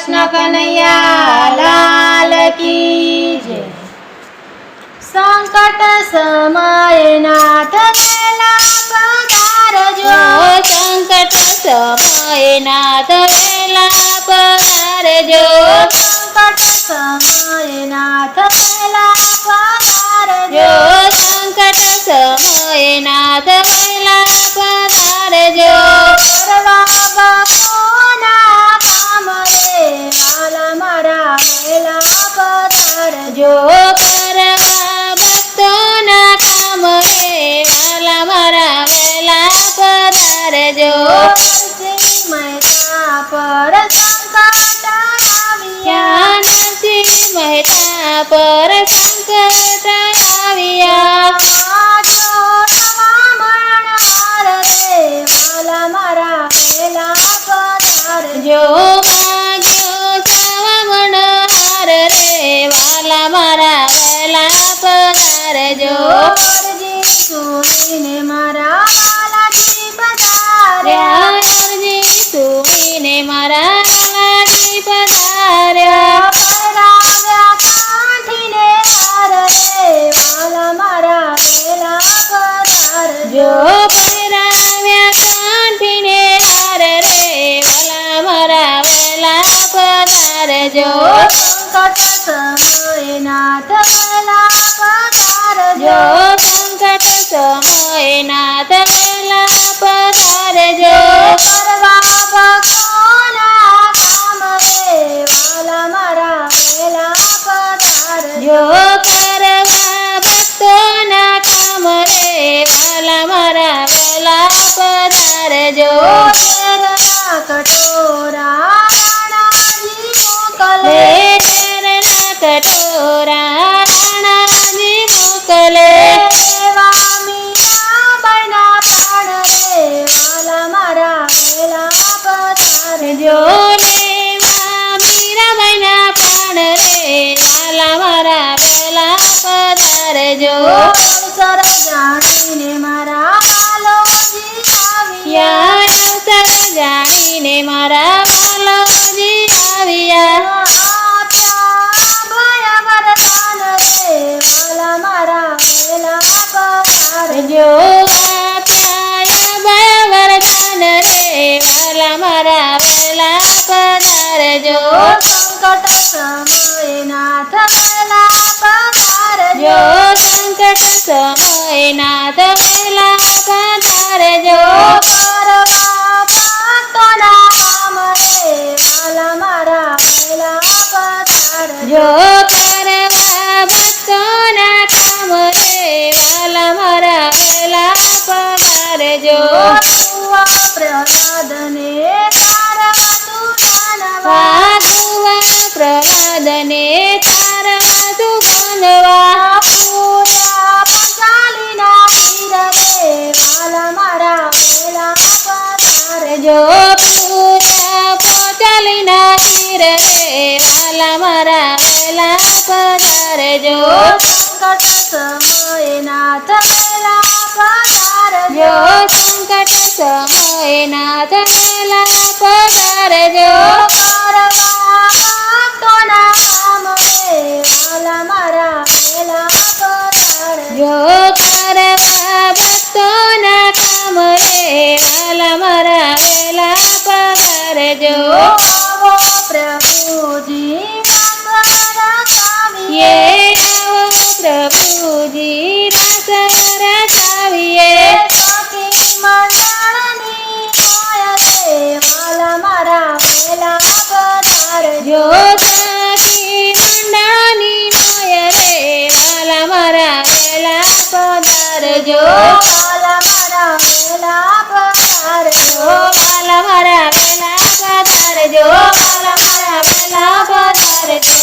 કૃષ્ણ કનૈયા લાલ કી જય। સંકટ સમયે નાથ વેલા પધારજો, સંકટ સમયે નાથ વેલા પધારજો, સંકટ સમયે નાથ વેલા પધારજો, સંકટ સમયે નાથ વેલા પધારજો, કરવા ભક્તોના કામ રે વાલા મારા વેલા પધારજો, કરવા ભક્તોના કામ રે વાલા મારા વેલા પધારજો, નરસિંહ મહેતા પર સંકટ આવ્યા, નરસિંહ મહેતા પર સંકટ આવ્યા, જો ભાગ્યો શ્રાવણ હાર રે વાલા મારા વેલા પધારજો, અરજી સુણીને મારા વાલાજી પધાર્યા, અરજી સુણીને મારા વાલાજી પધાર્યા, પરાવ્યા કાંઠીને હાર રે વાલા મારા વેલા પધારજો, પહેરાવ્યા કાંઠીને હાર રે વાલા મારા વેલા પધારજો, સંકટ સમયે નાથ વેલા પધારજો, સંકટ સમયે નાથ વેલા પધારજો, કરવા ભક્તોના કામ રે વાલા મારા વેલા પધારજો, કરવા ભક્તોના કામ રે વાલા મારા વેલા પધારજો, ઝેરના કટોરા રાણાજી મોકલે, ઝેરના કટોરા રાણાજી મોકલે, એવા મીરાબાઈના પ્રાણ રે વાલા મારા વેલા પધારજો, લેવા મીરાબાઈના પ્રાણ રે વાલા મારા વેલા પધારજો, અવસર જાણીને મારા વાલોજી આવ્યા, અવસર જાણીને મારા વાલોજી આવ્યા, આપ્યા અભય વરદાન રે વાલા મારા વેલા પધારજો, આપ્યા ભય વરદાન રે વાલા મારા વેલા પધારજો, સંકટ સમયે નાથ વેલા પધારજો, સંકટ સમયે નાથ વેલા પધારજો, કરવા ભક્તોના કામ રે વાલા મારા વેલા પધારજો, કરવા ભક્તોના કામ રે વાલા મારા વેલા પધારજો, વાધુવા પ્રહલાદને તારા સુદાનવા, વાધુવા પ્રહલાદને તારા સુગંધવા, પૂર્યા પંચાલીના વીર રે વાલા મારા વેલા પધારજો, પૂર્યા પોચાલીના હીર રે વાલા મારા વેલા પધારજો, સંકટ સમયે નાથ વેલા પધારજો, સંકટ સમયે નાથ વેલા પધારજો, કરવા ભક્તોના કામ રે વાલા મારા વેલા પધારજો, કરવા ભક્તોના કામ રે વાલા મારા વેલા પધારજો, આવો પ્રભુજી રાસ રચાવીએ, આવો પ્રભુજી રાસ રચાવીએ, સખી મંડળની માય રે વાલા મારા વેલા પધારજો, સખી મંડળની માય રે વાલા મારા વેલા પધારજો, વાલા મારા વેલા પધારજો, વાલા મારા વેલા પધારજો, વાલા મારા વેલા પધારજો।